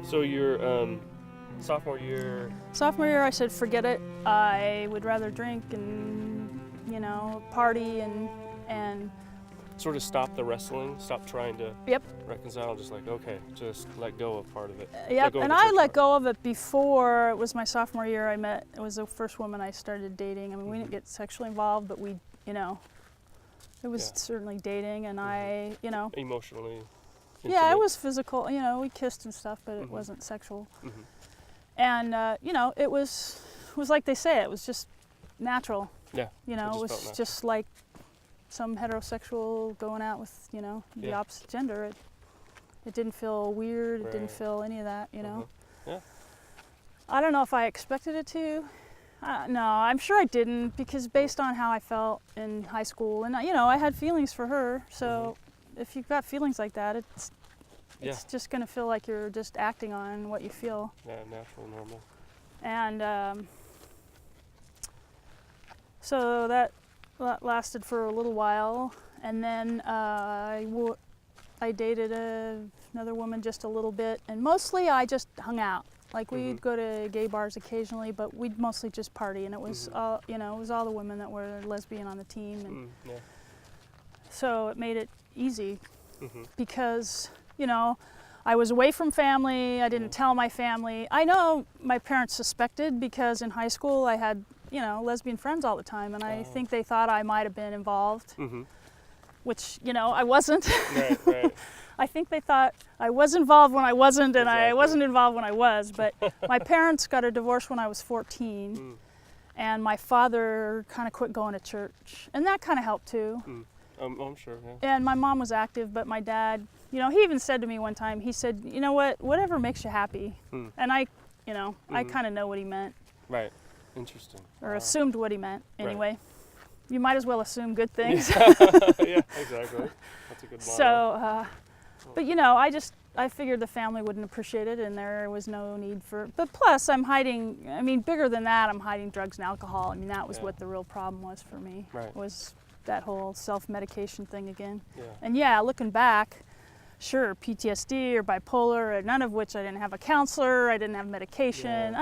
So your sophomore year. Sophomore year, I said, forget it. I would rather drink and, party and. Sort of stop the wrestling, stop trying to Yep. reconcile, just like, okay, just let go of part of it. Yep, and I let go of it before it was my sophomore year. It was the first woman I started dating. I mean, we didn't get sexually involved, but we, it was certainly dating, and I, Emotionally. Yeah, it was physical, we kissed and stuff, but it wasn't sexual. And, it was like they say, it was just natural. Yeah. It was just like some heterosexual going out with, the opposite gender. It didn't feel weird. It didn't feel any of that, Yeah. I don't know if I expected it to. No, I'm sure I didn't, because based on how I felt in high school, and I had feelings for her. So if you've got feelings like that, it's just going to feel like you're just acting on what you feel. Yeah, natural, normal. And so that lasted for a little while, and then I dated another woman just a little bit, and mostly I just hung out. Like, we'd go to gay bars occasionally, but we'd mostly just party, and it was all, it was all the women that were lesbian on the team, and so it made it easy because I was away from family. I didn't tell my family. I know my parents suspected, because in high school I had lesbian friends all the time, and I think they thought I might have been involved, which, I wasn't. Right. I think they thought I was involved when I wasn't, and I wasn't involved when I was, but my parents got a divorce when I was 14, and my father kind of quit going to church, and that kind of helped too. I'm sure, yeah. And my mom was active, but my dad, he even said to me one time, he said, whatever makes you happy. And I kind of know what he meant. Right. Interesting. Or assumed what he meant, anyway. Right. You might as well assume good things. Yeah, exactly. That's a good motto. So, but I figured the family wouldn't appreciate it, and there was no need for, but plus I'm hiding, bigger than that, I'm hiding drugs and alcohol. That was what the real problem was for me, was that whole self-medication thing again. Yeah. And looking back, sure, PTSD or bipolar, none of which I didn't have a counselor, I didn't have medication.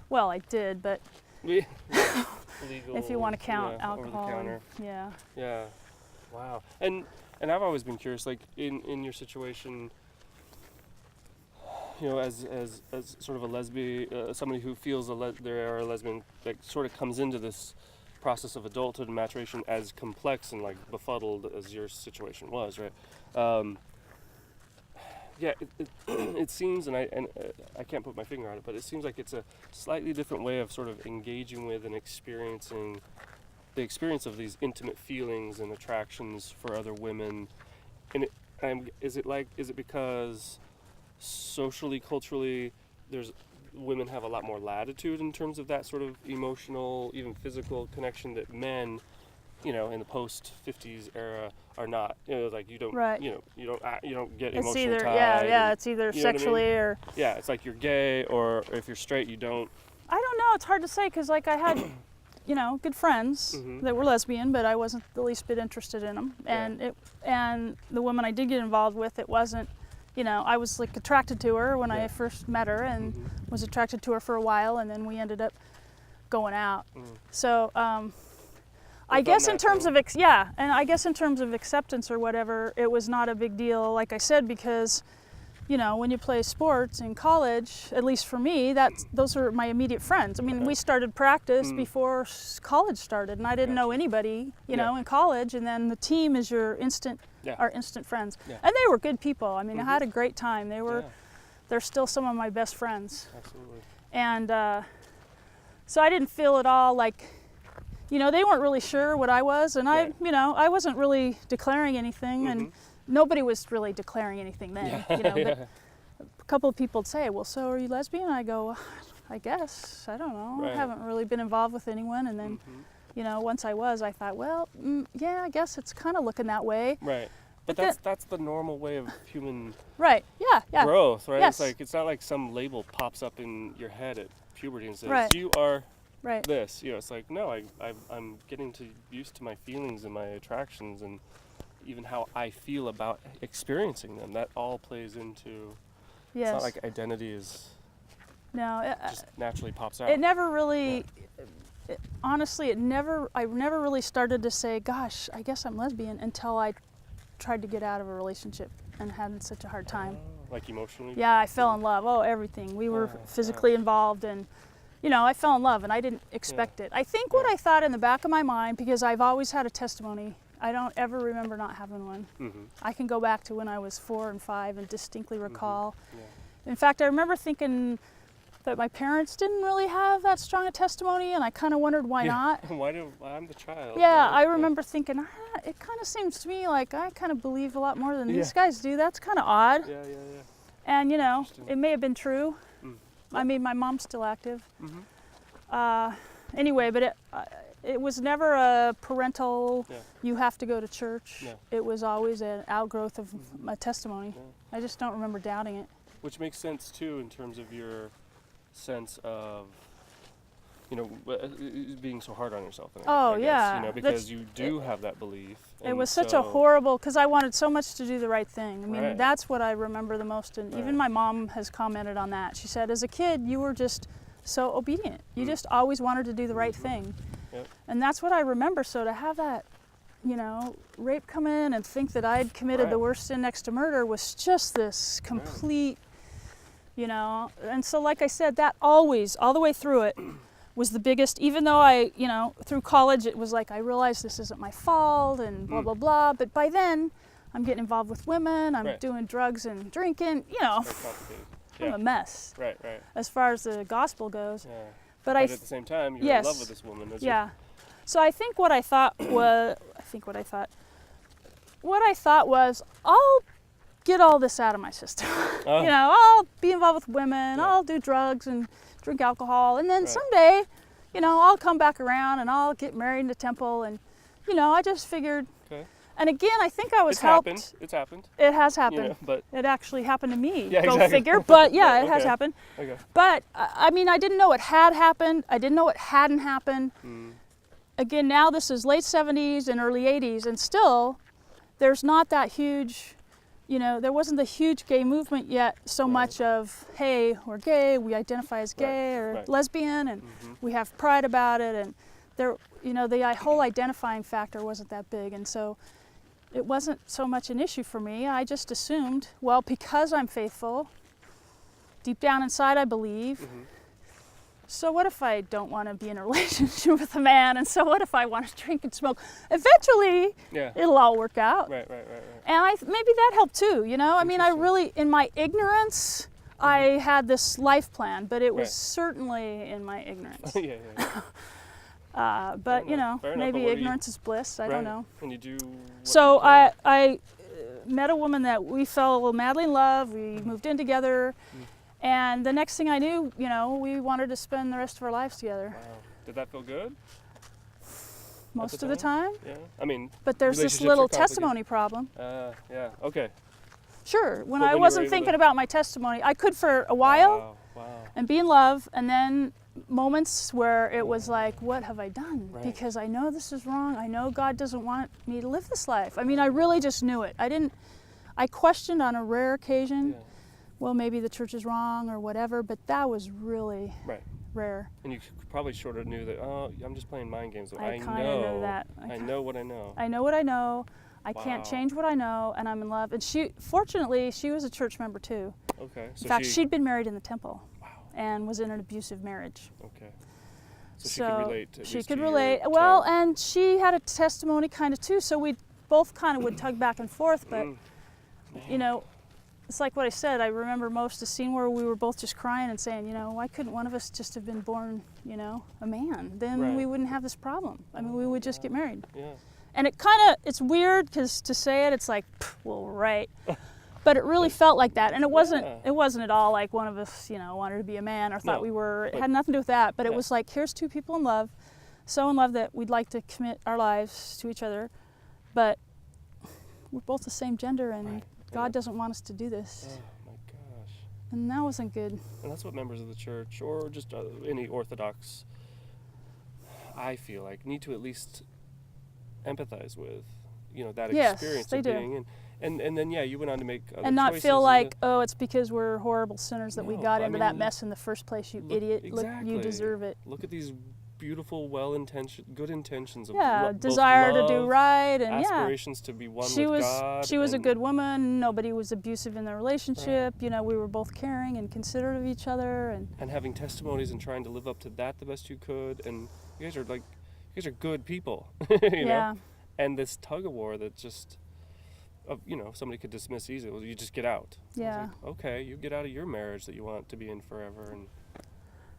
Well, I did, but Legal, if you want to count alcohol. Over the counter. Yeah. Wow. And I've always been curious, like in your situation, as sort of a lesbian, somebody who feels they are a lesbian, like sort of comes into this process of adulthood and maturation as complex and like befuddled as your situation was, right? It seems, and I can't put my finger on it, but it seems like it's a slightly different way of sort of engaging with and experiencing the experience of these intimate feelings and attractions for other women. And is it because socially, culturally, women have a lot more latitude in terms of that sort of emotional, even physical connection that men, in the post-50s era are not. Like you don't, you don't get it's emotionally either, tied. It's either sexually or. Yeah, it's like you're gay, or if you're straight, you don't. I don't know. It's hard to say, because like I had, good friends that were lesbian, but I wasn't the least bit interested in them. And the woman I did get involved with, it wasn't. I was like attracted to her when I first met her, and was attracted to her for a while, and then we ended up going out. So I guess in terms of I guess in terms of acceptance or whatever, it was not a big deal, like I said, because when you play sports in college, at least for me, those are my immediate friends. We started practice before college started, and I didn't know anybody, in college, and then the team is your instant friends. Yeah. And they were good people. I had a great time. They're still some of my best friends. Absolutely. And so I didn't feel at all like, they weren't really sure what I was, and I wasn't really declaring anything, and nobody was really declaring anything then, But a couple of people would say, well, so are you lesbian? I go, I guess, I don't know. Right. I haven't really been involved with anyone. And then, once I was, I thought, well, I guess it's kind of looking that way. Right. But that's the normal way of human growth, right? Yes. It's not like some label pops up in your head at puberty and says, you are this. It's like, no, I'm getting used to my feelings and my attractions, and even how I feel about experiencing them. That all plays into Yes. It's not like identity is No, just naturally pops out. it never really. Honestly, I never really started to say, "Gosh, I guess I'm lesbian," until I tried to get out of a relationship and had such a hard time. Like emotionally? Yeah, I fell in love. Oh, everything. We were physically involved, and I fell in love, and I didn't expect it. I think what I thought in the back of my mind, because I've always had a testimony, I don't ever remember not having one. I can go back to when I was 4 and 5 and distinctly recall. In fact, I remember thinking that my parents didn't really have that strong a testimony, and I kind of wondered why not. I'm the child. Yeah, right? I remember thinking, it kind of seems to me like I kind of believe a lot more than these guys do. That's kind of odd. Yeah. And it may have been true. I mean, my mom's still active. Anyway, but it was never a parental, you have to go to church. No. It was always an outgrowth of my testimony. I just don't remember doubting it. Which makes sense too in terms of your sense of, being so hard on yourself. I guess, because you do have that belief. It was such a horrible, because I wanted so much to do the right thing. I mean, that's what I remember the most, and even my mom has commented on that. She said, as a kid, you were just so obedient. You just always wanted to do the right thing. Yep. And that's what I remember. So to have that, rape come in and think that I'd committed the worst sin next to murder was just this complete, and so like I said, that always, all the way through it, was the biggest, even though I, through college, it was like, I realized this isn't my fault and blah, blah, blah. But by then, I'm getting involved with women, I'm doing drugs and drinking, I'm a mess. Right. As far as the gospel goes. Yeah. But at the same time, you're in love with this woman. So I think what I thought was, I'll get all this out of my system. I'll be involved with women, I'll do drugs and drink alcohol, and then someday, I'll come back around and I'll get married in the temple, and, I just figured. Okay. And again, I think I was helped. It's happened. It has happened. But it actually happened to me. Yeah, Go exactly. figure. But yeah, it has happened. Okay. But I mean, I didn't know it had happened. I didn't know it hadn't happened. Again, now this is late 70s and early 80s, and still, there's not that huge. There wasn't the huge gay movement yet, so much of, hey, we're gay, we identify as gay or lesbian, and we have pride about it, and there, the whole identifying factor wasn't that big, and so it wasn't so much an issue for me. I just assumed, well, because I'm faithful, deep down inside I believe, so what if I don't want to be in a relationship with a man, and so what if I want to drink and smoke? Eventually, it'll all work out. Right. And maybe that helped too, I mean, I really, in my ignorance, I had this life plan, but it was certainly in my ignorance. But, maybe ignorance is bliss, I don't know. And you do so I met a woman that we fell madly in love, we moved in together, and the next thing I knew, we wanted to spend the rest of our lives together. Wow. Did that feel good? Most of the time? Yeah. I mean, but there's this little testimony problem. Yeah. Okay. Sure. When I wasn't thinking about my testimony, I could for a while and be in love, and then moments where it was like, what have I done? Because I know this is wrong. I know God doesn't want me to live this life. I mean, I really just knew it. I questioned on a rare occasion, well, maybe the church is wrong or whatever, but that was really rare. And you probably sort of knew that, I'm just playing mind games. I kind of knew that. I know what I know. I know what I know. I can't change what I know, and I'm in love. And fortunately, she was a church member too. Okay. So in fact, she'd been married in the temple. And was in an abusive marriage. Okay. So she could relate. She could relate. Well, and she had a testimony kind of too. So we both kind of would tug back and forth. But it's like what I said. I remember most the scene where we were both just crying and saying, why couldn't one of us just have been born, a man? Then we wouldn't have this problem. I mean, we would just get married. Yeah. And it's weird because to say it, it's like, well, right. But it really felt like that, and it wasn't at all like one of us, wanted to be a man or thought we were. It had nothing to do with that. But it was like, here's two people in love, so in love that we'd like to commit our lives to each other, but we're both the same gender, and God doesn't want us to do this. Oh my gosh. And that wasn't good. And that's what members of the church, or just any Orthodox, I feel like, need to at least empathize with, that experience of being in. And then yeah, you went on to make other and not choices feel and like, oh, it's because we're horrible sinners that we No, got I into mean, that mess in the first place, you look- idiot. Look, exactly. you deserve it. Look at these beautiful, good intentions of Yeah, both desire to do love, right, and yeah. aspirations to be one She with was God. she was a and- good woman. Nobody was abusive in the relationship. You know, we were both caring and considerate of each other, and having testimonies and trying to live up to that the best you could. And you guys are good people, you yeah, know. And this tug of war that just, you know, somebody could dismiss easily. Well, you just get out. I was yeah. like, okay, you get out of your marriage that you want to be in forever, and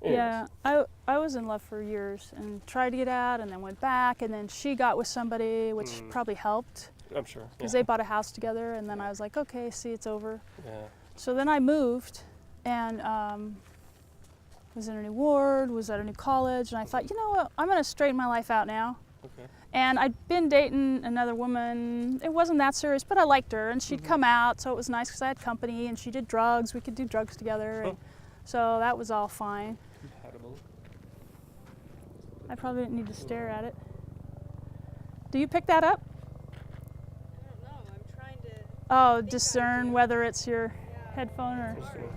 Yeah, I was in love for years and tried to get out and then went back, and then she got with somebody, which probably helped I'm sure. because they bought a house together, and then I was like, okay, see, it's over. Yeah. So then I moved and was in a new ward, was at a new college, and I thought, you know what, I'm going to straighten my life out now. Okay. And I'd been dating another woman. It wasn't that serious, but I liked her, and she'd come out, so it was nice because I had company, and she did drugs. We could do drugs together, and so that was all fine. Compatible. I probably didn't need to stare at it. Do you pick that up? I don't know. I'm trying to Oh, think I discern do. whether it's your Yeah. headphone or. It's hard to